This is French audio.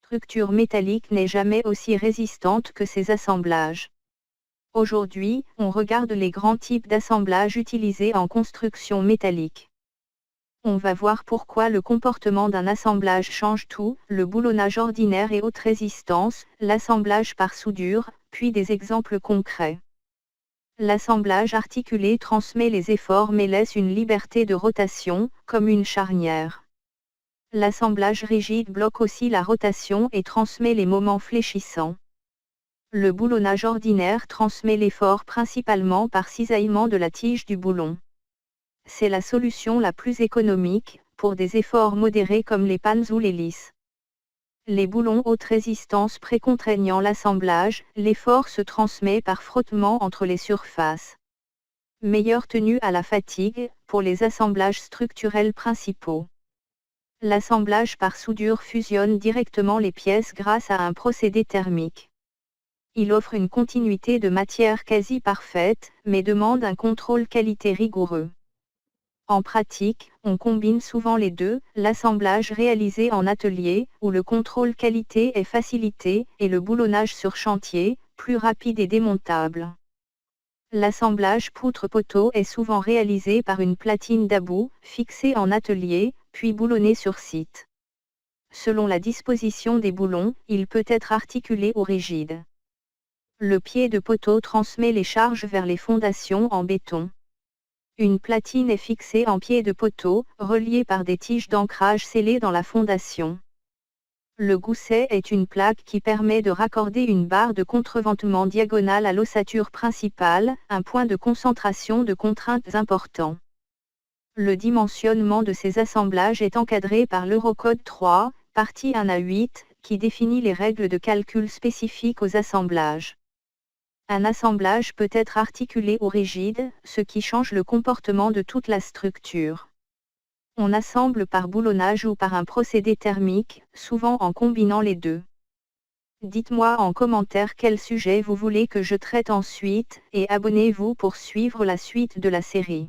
structure métallique n'est jamais aussi résistante que ses assemblages. Aujourd'hui, on regarde les grands types d'assemblages utilisés en construction métallique. On va voir pourquoi le comportement d'un assemblage change tout, le boulonnage ordinaire et haute résistance, l'assemblage par soudure, puis des exemples concrets. L'assemblage articulé transmet les efforts mais laisse une liberté de rotation, comme une charnière. L'assemblage rigide bloque aussi la rotation et transmet les moments fléchissants. Le boulonnage ordinaire transmet l'effort principalement par cisaillement de la tige du boulon. C'est la solution la plus économique, pour des efforts modérés comme les pannes ou les lisses. Les boulons haute résistance précontraignant l'assemblage, l'effort se transmet par frottement entre les surfaces. Meilleure tenue à la fatigue, pour les assemblages structurels principaux. L'assemblage par soudure fusionne directement les pièces grâce à un procédé thermique. Il offre une continuité de matière quasi parfaite, mais demande un contrôle qualité rigoureux. En pratique, on combine souvent les deux, l'assemblage réalisé en atelier, où le contrôle qualité est facilité, et le boulonnage sur chantier, plus rapide et démontable. L'assemblage poutre-poteau est souvent réalisé par une platine d'about, fixée en atelier, puis boulonnée sur site. Selon la disposition des boulons, il peut être articulé ou rigide. Le pied de poteau transmet les charges vers les fondations en béton. Une platine est fixée en pied de poteau, reliée par des tiges d'ancrage scellées dans la fondation. Le gousset est une plaque qui permet de raccorder une barre de contreventement diagonale à l'ossature principale, un point de concentration de contraintes important. Le dimensionnement de ces assemblages est encadré par l'Eurocode 3, partie 1 à 8, qui définit les règles de calcul spécifiques aux assemblages. Un assemblage peut être articulé ou rigide, ce qui change le comportement de toute la structure. On assemble par boulonnage ou par un procédé thermique, souvent en combinant les deux. Dites-moi en commentaire quel sujet vous voulez que je traite ensuite, et abonnez-vous pour suivre la suite de la série.